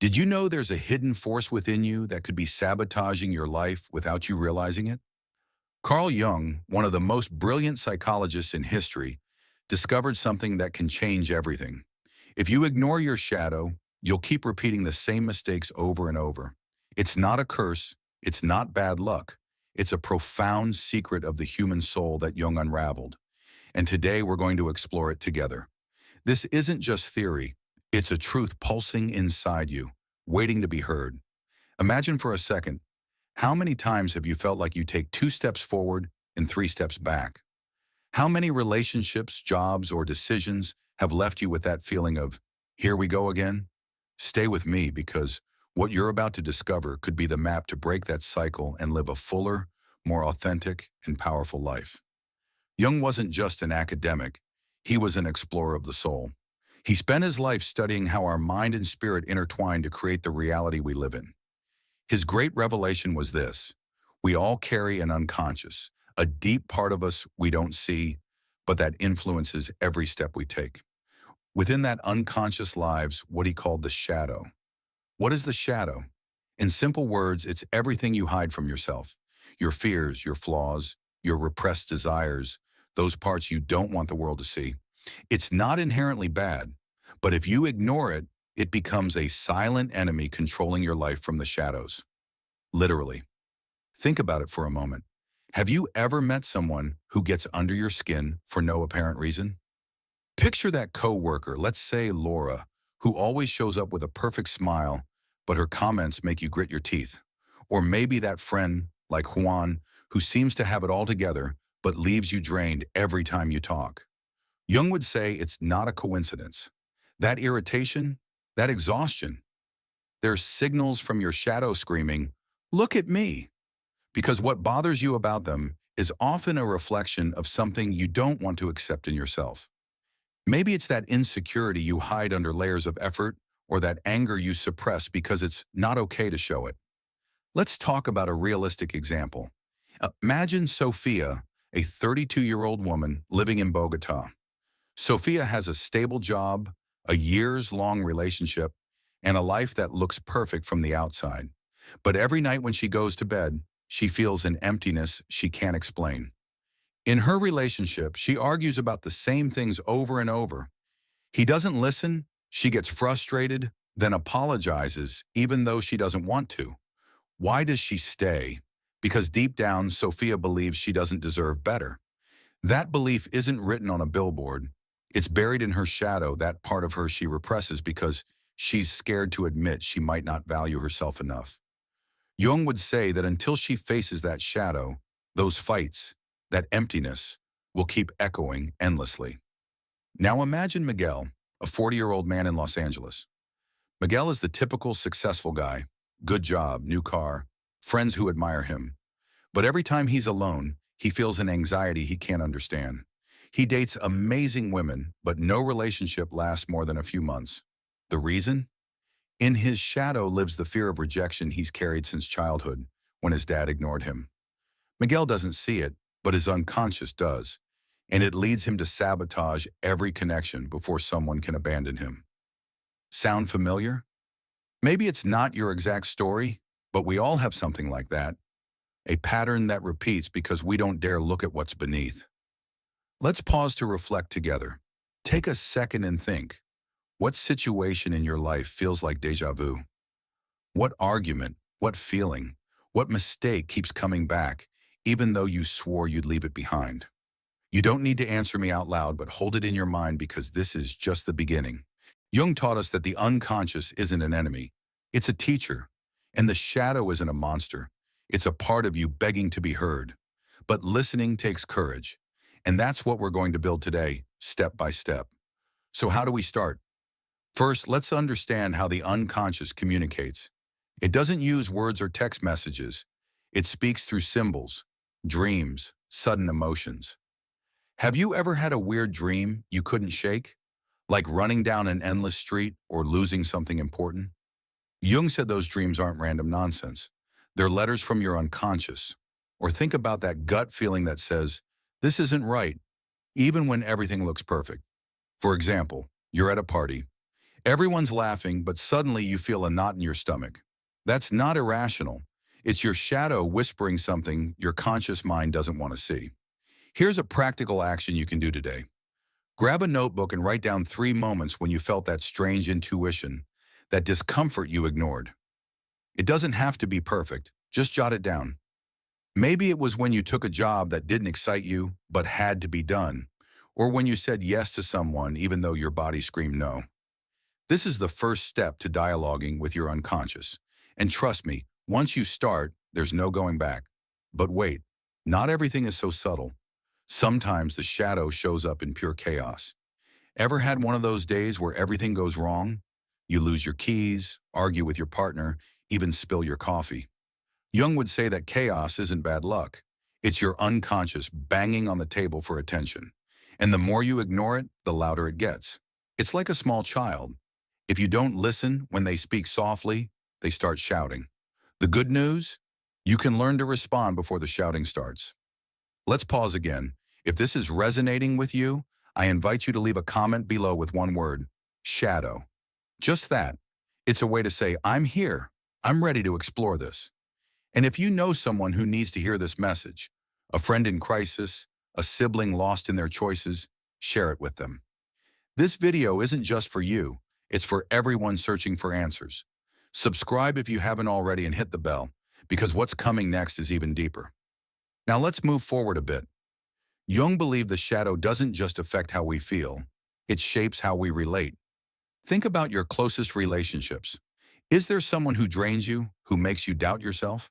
Did you know there's a hidden force within you that could be sabotaging your life without you realizing it? Carl Jung, one of the most brilliant psychologists in history, discovered something that can change everything. If you ignore your shadow, you'll keep repeating the same mistakes over and over. It's not a curse, it's not bad luck. It's a profound secret of the human soul that Jung unraveled. And today we're going to explore it together. This isn't just theory, it's a truth pulsing inside you, waiting to be heard. Imagine for a second, how many times have you felt like you take 2 steps forward and 3 steps back? How many relationships, jobs, or decisions have left you with that feeling of, here we go again? Stay with me because what you're about to discover could be the map to break that cycle and live a fuller, more authentic, and powerful life. Jung wasn't just an academic, he was an explorer of the soul. He spent his life studying how our mind and spirit intertwine to create the reality we live in. His great revelation was this: we all carry an unconscious, a deep part of us we don't see, but that influences every step we take. Within that unconscious lives what he called the shadow. What is the shadow? In simple words, it's everything you hide from yourself. Your fears, your flaws, your repressed desires, those parts you don't want the world to see. It's not inherently bad, but if you ignore it, it becomes a silent enemy controlling your life from the shadows. Literally. Think about it for a moment. Have you ever met someone who gets under your skin for no apparent reason? Picture that coworker, let's say Laura, who always shows up with a perfect smile, but her comments make you grit your teeth. Or maybe that friend, like Juan, who seems to have it all together, but leaves you drained every time you talk. Jung would say it's not a coincidence. That irritation, that exhaustion, they're signals from your shadow screaming, look at me. Because what bothers you about them is often a reflection of something you don't want to accept in yourself. Maybe it's that insecurity you hide under layers of effort, or that anger you suppress because it's not okay to show it. Let's talk about a realistic example. Imagine Sophia, a 32-year-old woman living in Bogota. Sophia has a stable job, a years-long relationship, and a life that looks perfect from the outside. But every night when she goes to bed, she feels an emptiness she can't explain. In her relationship, she argues about the same things over and over. He doesn't listen, she gets frustrated, then apologizes even though she doesn't want to. Why does she stay? Because deep down, Sophia believes she doesn't deserve better. That belief isn't written on a billboard. It's buried in her shadow, that part of her she represses because she's scared to admit she might not value herself enough. Jung would say that until she faces that shadow, those fights, that emptiness, will keep echoing endlessly. Now imagine Miguel, a 40-year-old man in Los Angeles. Miguel is the typical successful guy, good job, new car, friends who admire him. But every time he's alone, he feels an anxiety he can't understand. He dates amazing women, but no relationship lasts more than a few months. The reason? In his shadow lives the fear of rejection he's carried since childhood, when his dad ignored him. Miguel doesn't see it, but his unconscious does, and it leads him to sabotage every connection before someone can abandon him. Sound familiar? Maybe it's not your exact story, but we all have something like that. A pattern that repeats because we don't dare look at what's beneath. Let's pause to reflect together. Take a second and think. What situation in your life feels like déjà vu? What argument, what feeling, what mistake keeps coming back, even though you swore you'd leave it behind? You don't need to answer me out loud, but hold it in your mind because this is just the beginning. Jung taught us that the unconscious isn't an enemy. It's a teacher. And the shadow isn't a monster. It's a part of you begging to be heard. But listening takes courage. And that's what we're going to build today, step by step. So how do we start? First, let's understand how the unconscious communicates. It doesn't use words or text messages. It speaks through symbols, dreams, sudden emotions. Have you ever had a weird dream you couldn't shake? Like running down an endless street or losing something important? Jung said those dreams aren't random nonsense. They're letters from your unconscious. Or think about that gut feeling that says, this isn't right, even when everything looks perfect. For example, you're at a party. Everyone's laughing, but suddenly you feel a knot in your stomach. That's not irrational. It's your shadow whispering something your conscious mind doesn't want to see. Here's a practical action you can do today. Grab a notebook and write down 3 moments when you felt that strange intuition, that discomfort you ignored. It doesn't have to be perfect, just jot it down. Maybe it was when you took a job that didn't excite you but had to be done, or when you said yes to someone even though your body screamed no. This is the first step to dialoguing with your unconscious. And trust me, once you start, there's no going back. But wait, not everything is so subtle. Sometimes the shadow shows up in pure chaos. Ever had one of those days where everything goes wrong? You lose your keys, argue with your partner, even spill your coffee. Jung would say that chaos isn't bad luck. It's your unconscious banging on the table for attention. And the more you ignore it, the louder it gets. It's like a small child. If you don't listen when they speak softly, they start shouting. The good news? You can learn to respond before the shouting starts. Let's pause again. If this is resonating with you, I invite you to leave a comment below with one word: shadow. Just that. It's a way to say, I'm here. I'm ready to explore this. And if you know someone who needs to hear this message, a friend in crisis, a sibling lost in their choices, share it with them. This video isn't just for you, it's for everyone searching for answers. Subscribe if you haven't already and hit the bell, because what's coming next is even deeper. Now let's move forward a bit. Jung believed the shadow doesn't just affect how we feel, it shapes how we relate. Think about your closest relationships. Is there someone who drains you, who makes you doubt yourself?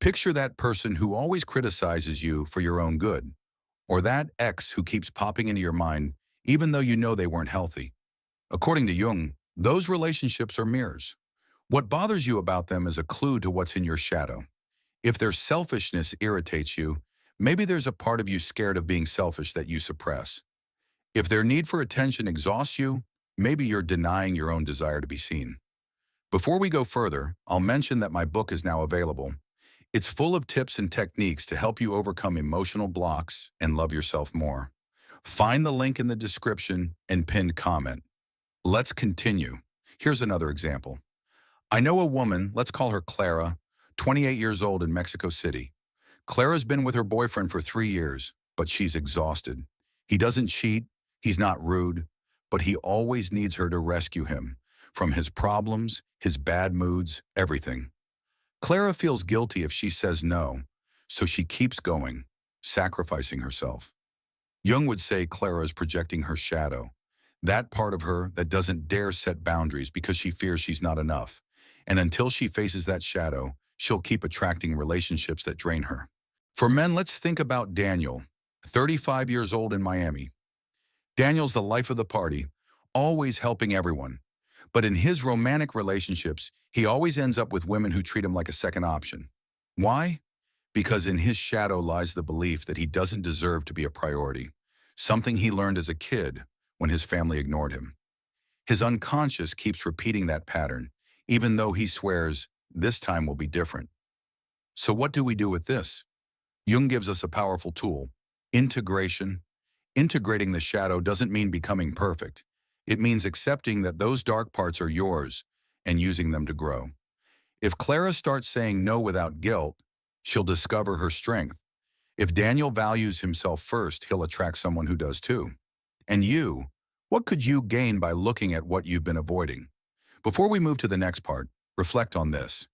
Picture that person who always criticizes you for your own good, or that ex who keeps popping into your mind even though you know they weren't healthy. According to Jung, those relationships are mirrors. What bothers you about them is a clue to what's in your shadow. If their selfishness irritates you, maybe there's a part of you scared of being selfish that you suppress. If their need for attention exhausts you, maybe you're denying your own desire to be seen. Before we go further, I'll mention that my book is now available. It's full of tips and techniques to help you overcome emotional blocks and love yourself more. Find the link in the description and pinned comment. Let's continue. Here's another example. I know a woman, let's call her Clara, 28 years old in Mexico City. Clara's been with her boyfriend for 3 years, but she's exhausted. He doesn't cheat, he's not rude, but he always needs her to rescue him from his problems, his bad moods, everything. Clara feels guilty if she says no, so she keeps going, sacrificing herself. Jung would say Clara is projecting her shadow, that part of her that doesn't dare set boundaries because she fears she's not enough. And until she faces that shadow, she'll keep attracting relationships that drain her. For men, let's think about Daniel, 35 years old in Miami. Daniel's the life of the party, always helping everyone. But in his romantic relationships, he always ends up with women who treat him like a second option. Why? Because in his shadow lies the belief that he doesn't deserve to be a priority, something he learned as a kid when his family ignored him. His unconscious keeps repeating that pattern, even though he swears this time will be different. So what do we do with this? Jung gives us a powerful tool: integration. Integrating the shadow doesn't mean becoming perfect. It means accepting that those dark parts are yours and using them to grow. If Clara starts saying no without guilt, she'll discover her strength. If Daniel values himself first, he'll attract someone who does too. And you, what could you gain by looking at what you've been avoiding? Before we move to the next part, reflect on this.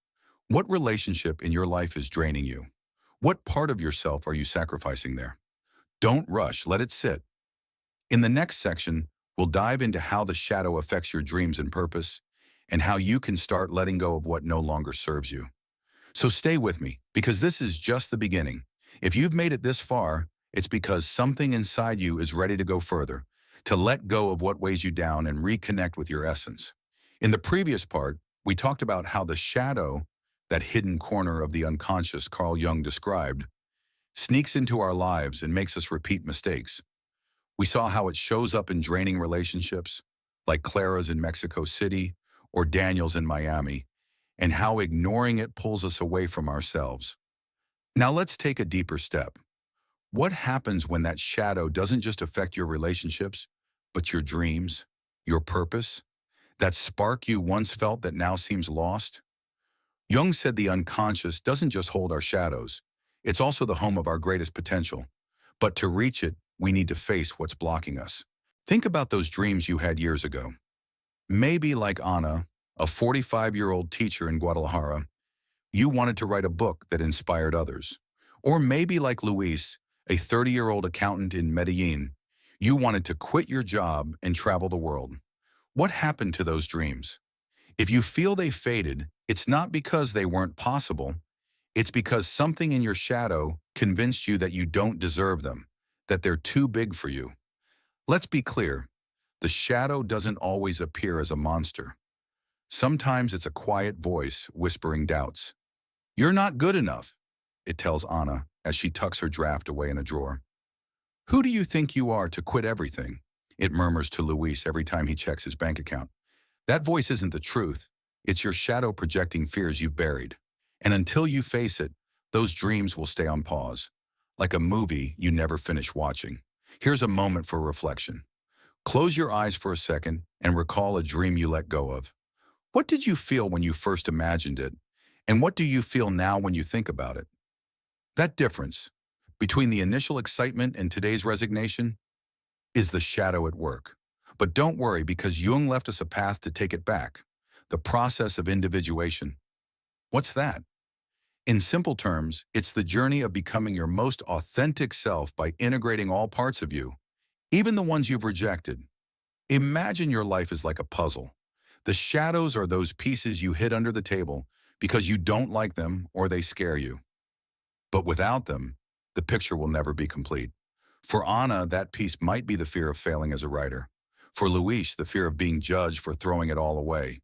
What relationship in your life is draining you? What part of yourself are you sacrificing there? Don't rush, let it sit. In the next section, we'll dive into how the shadow affects your dreams and purpose, and how you can start letting go of what no longer serves you. So stay with me, because this is just the beginning. If you've made it this far, it's because something inside you is ready to go further, to let go of what weighs you down and reconnect with your essence. In the previous part, we talked about how the shadow, that hidden corner of the unconscious Carl Jung described, sneaks into our lives and makes us repeat mistakes. We saw how it shows up in draining relationships, like Clara's in Mexico City or Daniel's in Miami, and how ignoring it pulls us away from ourselves. Now let's take a deeper step. What happens when that shadow doesn't just affect your relationships, but your dreams, your purpose? That spark you once felt that now seems lost? Jung said the unconscious doesn't just hold our shadows. It's also the home of our greatest potential. But to reach it, we need to face what's blocking us. Think about those dreams you had years ago. Maybe like Ana, a 45-year-old teacher in Guadalajara, you wanted to write a book that inspired others. Or maybe like Luis, a 30-year-old accountant in Medellin, you wanted to quit your job and travel the world. What happened to those dreams? If you feel they faded, it's not because they weren't possible. It's because something in your shadow convinced you that you don't deserve them, that they're too big for you. Let's be clear. The shadow doesn't always appear as a monster. Sometimes it's a quiet voice whispering doubts. You're not good enough, it tells Anna as she tucks her draft away in a drawer. Who do you think you are to quit everything? It murmurs to Luis every time he checks his bank account. That voice isn't the truth. It's your shadow projecting fears you've buried. And until you face it, those dreams will stay on pause, like a movie you never finish watching. Here's a moment for reflection. Close your eyes for a second and recall a dream you let go of. What did you feel when you first imagined it? And what do you feel now when you think about it? That difference between the initial excitement and today's resignation is the shadow at work. But don't worry, because Jung left us a path to take it back. The process of individuation. What's that? In simple terms, it's the journey of becoming your most authentic self by integrating all parts of you, even the ones you've rejected. Imagine your life is like a puzzle. The shadows are those pieces you hid under the table because you don't like them or they scare you. But without them, the picture will never be complete. For Anna, that piece might be the fear of failing as a writer. For Luis, the fear of being judged for throwing it all away.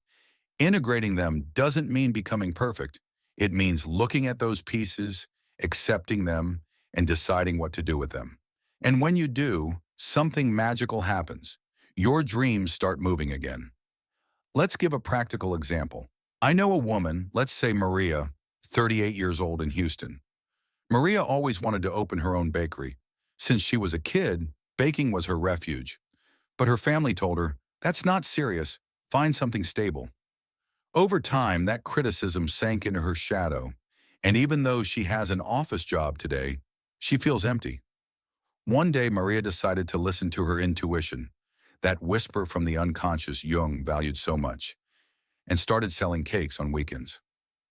Integrating them doesn't mean becoming perfect. It means looking at those pieces, accepting them, and deciding what to do with them. And when you do, something magical happens. Your dreams start moving again. Let's give a practical example. I know a woman, let's say Maria, 38 years old in Houston. Maria always wanted to open her own bakery. Since she was a kid, baking was her refuge. But her family told her, that's not serious, find something stable. Over time, that criticism sank into her shadow, and even though she has an office job today, she feels empty. One day, Maria decided to listen to her intuition, that whisper from the unconscious Jung valued so much, and started selling cakes on weekends.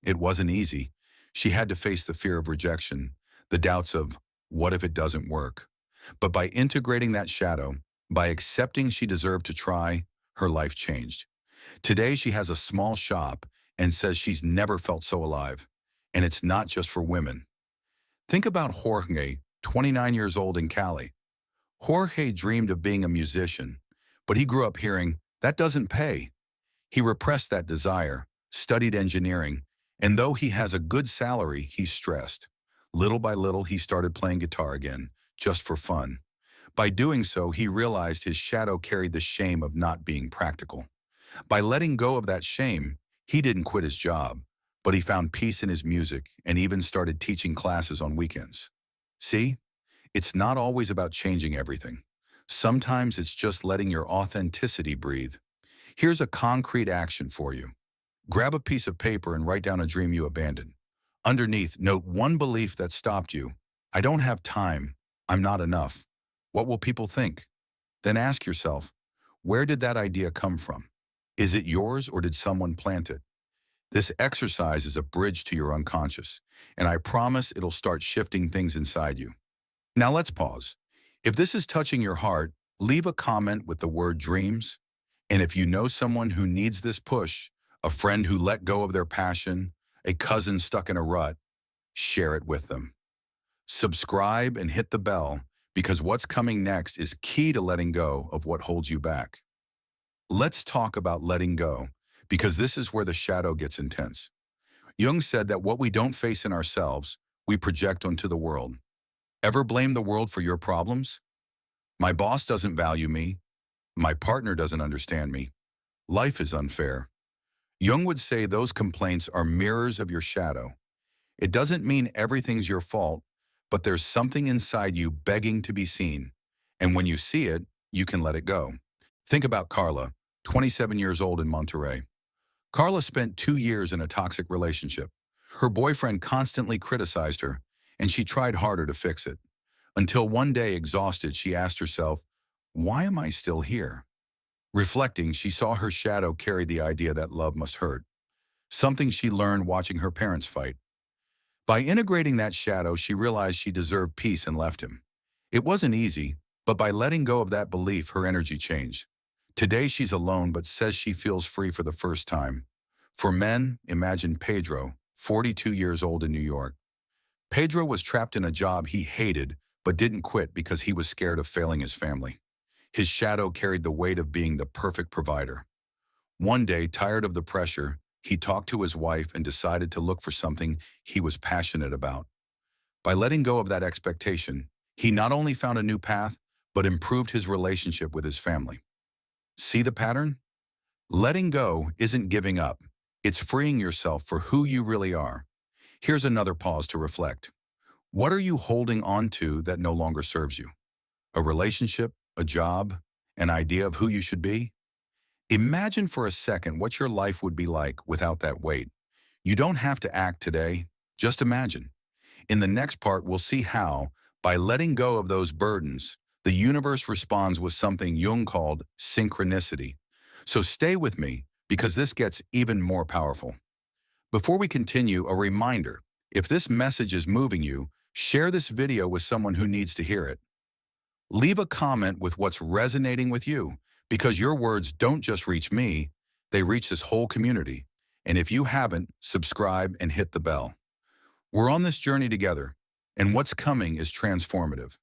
It wasn't easy. She had to face the fear of rejection, the doubts of, what if it doesn't work? But by integrating that shadow, by accepting she deserved to try, her life changed. Today, she has a small shop and says she's never felt so alive. And it's not just for women. Think about Jorge, 29 years old in Cali. Jorge dreamed of being a musician, but he grew up hearing, that doesn't pay. He repressed that desire, studied engineering, and though he has a good salary, he's stressed. Little by little, he started playing guitar again, just for fun. By doing so, he realized his shadow carried the shame of not being practical. By letting go of that shame, he didn't quit his job, but he found peace in his music and even started teaching classes on weekends. See, it's not always about changing everything. Sometimes it's just letting your authenticity breathe. Here's a concrete action for you. Grab a piece of paper and write down a dream you abandoned. Underneath, note one belief that stopped you. I don't have time. I'm not enough. What will people think? Then ask yourself, where did that idea come from? Is it yours or did someone plant it? This exercise is a bridge to your unconscious, and I promise it'll start shifting things inside you. Now let's pause. If this is touching your heart, leave a comment with the word dreams. And if you know someone who needs this push, a friend who let go of their passion, a cousin stuck in a rut, share it with them. Subscribe and hit the bell, because what's coming next is key to letting go of what holds you back. Let's talk about letting go, because this is where the shadow gets intense. Jung said that what we don't face in ourselves, we project onto the world. Ever blame the world for your problems? My boss doesn't value me. My partner doesn't understand me. Life is unfair. Jung would say those complaints are mirrors of your shadow. It doesn't mean everything's your fault, but there's something inside you begging to be seen. And when you see it, you can let it go. Think about Carla, 27 years old in Monterey. Carla spent 2 years in a toxic relationship. Her boyfriend constantly criticized her, and she tried harder to fix it. Until one day, exhausted, she asked herself, "Why am I still here?" Reflecting, she saw her shadow carry the idea that love must hurt, something she learned watching her parents fight. By integrating that shadow, she realized she deserved peace and left him. It wasn't easy, but by letting go of that belief, her energy changed. Today she's alone but says she feels free for the first time. For men, imagine Pedro, 42 years old in New York. Pedro was trapped in a job he hated but didn't quit because he was scared of failing his family. His shadow carried the weight of being the perfect provider. One day, tired of the pressure, he talked to his wife and decided to look for something he was passionate about. By letting go of that expectation, he not only found a new path, but improved his relationship with his family. See the pattern? Letting go isn't giving up. It's freeing yourself for who you really are. Here's another pause to reflect. What are you holding on to that no longer serves you? A relationship, a job, an idea of who you should be? Imagine for a second what your life would be like without that weight. You don't have to act today, just imagine. In the next part, we'll see how, by letting go of those burdens, the universe responds with something Jung called synchronicity. So stay with me, because this gets even more powerful. Before we continue, a reminder, if this message is moving you, share this video with someone who needs to hear it. Leave a comment with what's resonating with you, because your words don't just reach me, they reach this whole community. And if you haven't, subscribe and hit the bell. We're on this journey together, and what's coming is transformative.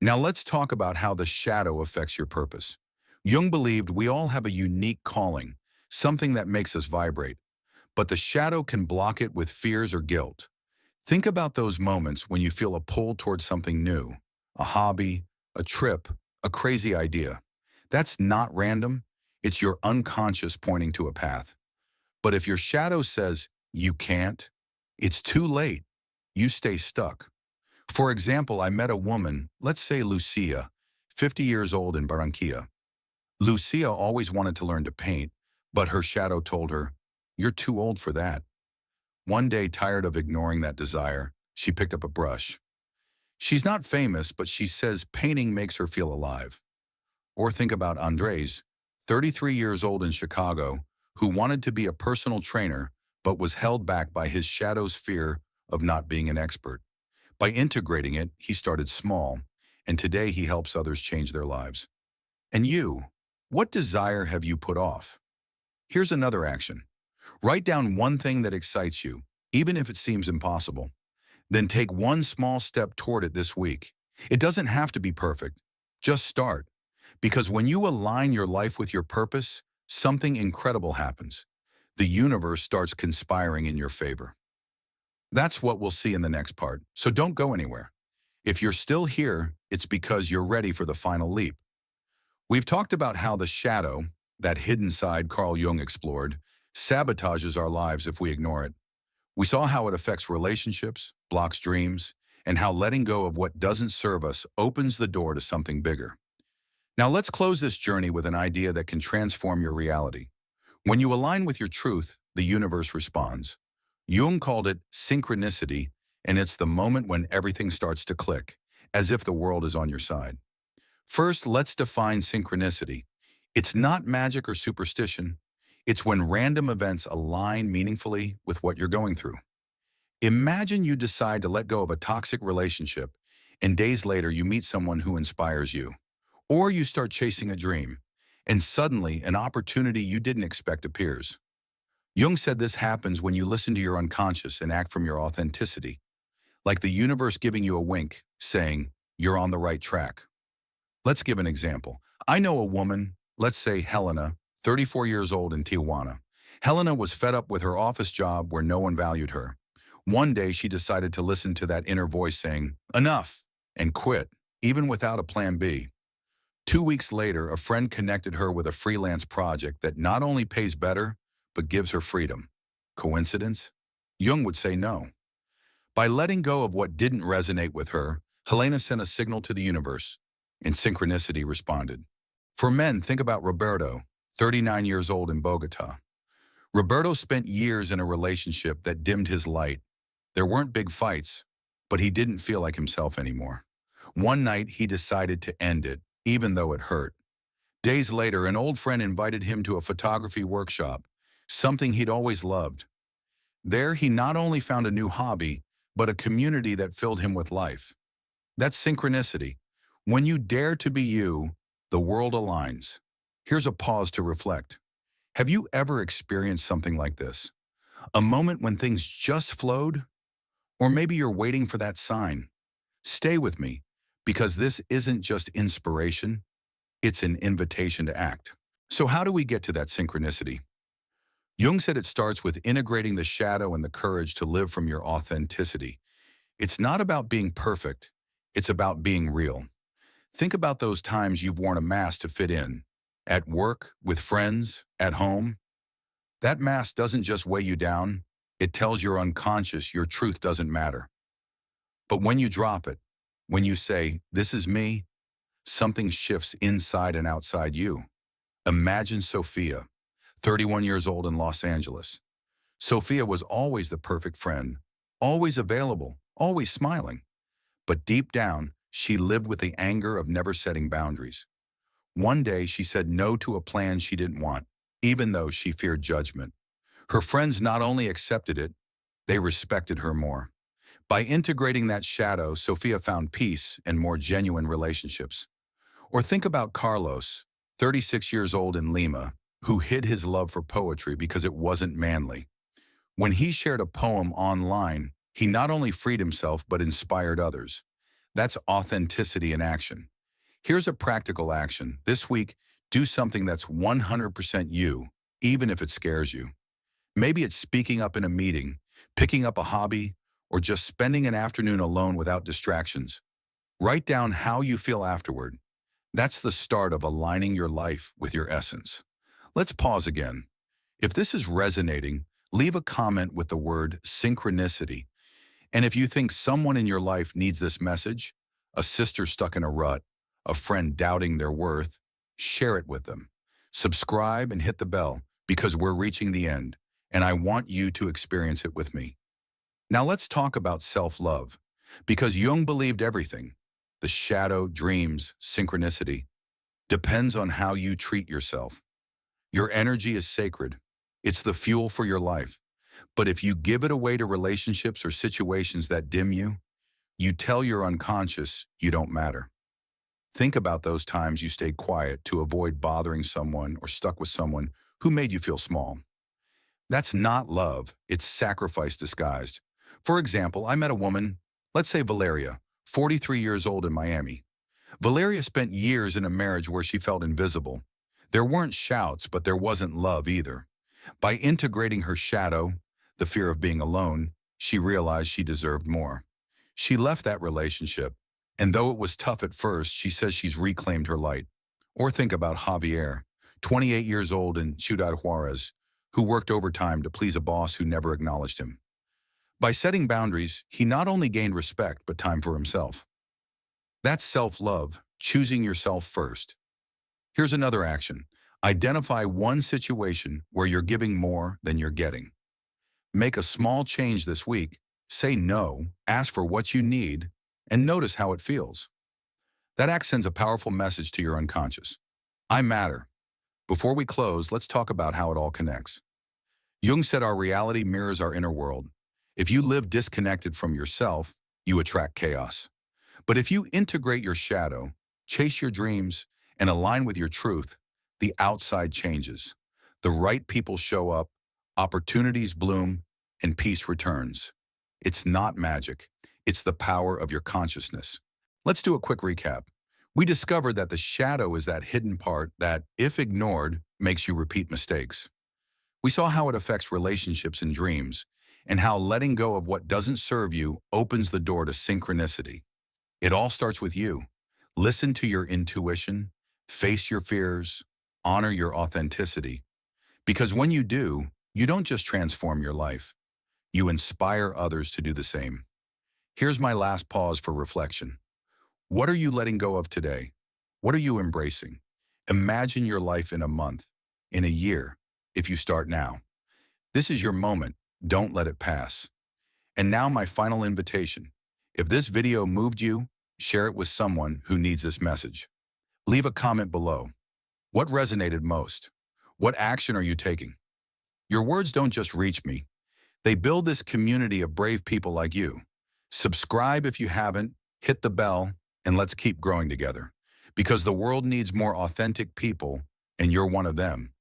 Now let's talk about how the shadow affects your purpose. Jung believed we all have a unique calling, something that makes us vibrate, but the shadow can block it with fears or guilt. Think about those moments when you feel a pull towards something new, a hobby, a trip, a crazy idea. That's not random, it's your unconscious pointing to a path. But if your shadow says, you can't, it's too late. You stay stuck. For example, I met a woman, let's say Lucia, 50 years old in Barranquilla. Lucia always wanted to learn to paint, but her shadow told her, you're too old for that. One day, tired of ignoring that desire, she picked up a brush. She's not famous, but she says painting makes her feel alive. Or think about Andres, 33 years old in Chicago, who wanted to be a personal trainer, but was held back by his shadow's fear of not being an expert. By integrating it, he started small, and today he helps others change their lives. And you, what desire have you put off? Here's another action. Write down one thing that excites you, even if it seems impossible. Then take one small step toward it this week. It doesn't have to be perfect. Just start. Because when you align your life with your purpose, something incredible happens. The universe starts conspiring in your favor. That's what we'll see in the next part, so don't go anywhere. If you're still here, it's because you're ready for the final leap. We've talked about how the shadow, that hidden side Carl Jung explored, sabotages our lives if we ignore it. We saw how it affects relationships, blocks dreams, and how letting go of what doesn't serve us opens the door to something bigger. Now let's close this journey with an idea that can transform your reality. When you align with your truth, the universe responds. Jung called it synchronicity, and it's the moment when everything starts to click, as if the world is on your side. First, let's define synchronicity. It's not magic or superstition. It's when random events align meaningfully with what you're going through. Imagine you decide to let go of a toxic relationship, and days later you meet someone who inspires you. Or you start chasing a dream, and suddenly an opportunity you didn't expect appears. Jung said this happens when you listen to your unconscious and act from your authenticity, like the universe giving you a wink, saying, you're on the right track. Let's give an example. I know a woman, let's say Helena, 34 years old in Tijuana. Helena was fed up with her office job where no one valued her. One day she decided to listen to that inner voice saying, enough, and quit, even without a plan B. 2 weeks later, a friend connected her with a freelance project that not only pays better, but gives her freedom. Coincidence? Jung would say no. By letting go of what didn't resonate with her, Helena sent a signal to the universe, and synchronicity responded. For men, think about Roberto, 39 years old in Bogota. Roberto spent years in a relationship that dimmed his light. There weren't big fights, but he didn't feel like himself anymore. One night, he decided to end it, even though it hurt. Days later, an old friend invited him to a photography workshop, something he'd always loved. There, he not only found a new hobby, but a community that filled him with life. That's synchronicity. When you dare to be you, the world aligns. Here's a pause to reflect. Have you ever experienced something like this? A moment when things just flowed? Or maybe you're waiting for that sign. Stay with me, because this isn't just inspiration, it's an invitation to act. So how do we get to that synchronicity? Jung said it starts with integrating the shadow and the courage to live from your authenticity. It's not about being perfect, it's about being real. Think about those times you've worn a mask to fit in. At work, with friends, at home. That mask doesn't just weigh you down, it tells your unconscious your truth doesn't matter. But when you drop it, when you say, "This is me," something shifts inside and outside you. Imagine Sophia, 31 years old in Los Angeles. Sophia was always the perfect friend, always available, always smiling. But deep down, she lived with the anger of never setting boundaries. One day, she said no to a plan she didn't want, even though she feared judgment. Her friends not only accepted it, they respected her more. By integrating that shadow, Sophia found peace and more genuine relationships. Or think about Carlos, 36 years old in Lima, who hid his love for poetry because it wasn't manly. When he shared a poem online, he not only freed himself but inspired others. That's authenticity in action. Here's a practical action. This week, do something that's 100% you, even if it scares you. Maybe it's speaking up in a meeting, picking up a hobby, or just spending an afternoon alone without distractions. Write down how you feel afterward. That's the start of aligning your life with your essence. Let's pause again. If this is resonating, leave a comment with the word synchronicity. And if you think someone in your life needs this message, a sister stuck in a rut, a friend doubting their worth, share it with them. Subscribe and hit the bell because we're reaching the end, and I want you to experience it with me. Now let's talk about self-love, because Jung believed everything, the shadow, dreams, synchronicity, depends on how you treat yourself. Your energy is sacred. It's the fuel for your life. But if you give it away to relationships or situations that dim you, you tell your unconscious you don't matter. Think about those times you stayed quiet to avoid bothering someone or stuck with someone who made you feel small. That's not love, it's sacrifice disguised. For example, I met a woman, let's say Valeria, 43 years old in Miami. Valeria spent years in a marriage where she felt invisible. There weren't shouts, but there wasn't love either. By integrating her shadow, the fear of being alone, she realized she deserved more. She left that relationship, and though it was tough at first, she says she's reclaimed her light. Or think about Javier, 28 years old in Ciudad Juarez, who worked overtime to please a boss who never acknowledged him. By setting boundaries, he not only gained respect, but time for himself. That's self-love, choosing yourself first. Here's another action. Identify one situation where you're giving more than you're getting. Make a small change this week, say no, ask for what you need, and notice how it feels. That act sends a powerful message to your unconscious. I matter. Before we close, let's talk about how it all connects. Jung said our reality mirrors our inner world. If you live disconnected from yourself, you attract chaos. But if you integrate your shadow, chase your dreams, and align with your truth, the outside changes. The right people show up, opportunities bloom, and peace returns. It's not magic. It's the power of your consciousness. Let's do a quick recap. We discovered that the shadow is that hidden part that, if ignored, makes you repeat mistakes. We saw how it affects relationships and dreams, and how letting go of what doesn't serve you opens the door to synchronicity. It all starts with you. Listen to your intuition, face your fears, honor your authenticity. Because when you do, you don't just transform your life. You inspire others to do the same. Here's my last pause for reflection. What are you letting go of today? What are you embracing? Imagine your life in a month, in a year if you start now. This is your moment. Don't let it pass. And now my final invitation. If this video moved you, share it with someone who needs this message. Leave a comment below. What resonated most? What action are you taking? Your words don't just reach me. They build this community of brave people like you. Subscribe if you haven't, hit the bell, and let's keep growing together. Because the world needs more authentic people, and you're one of them.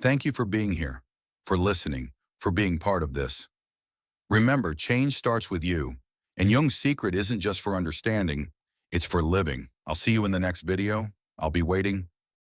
Thank you for being here, for listening, for being part of this. Remember, change starts with you, and Jung's secret isn't just for understanding, it's for living. I'll see you in the next video. I'll be waiting.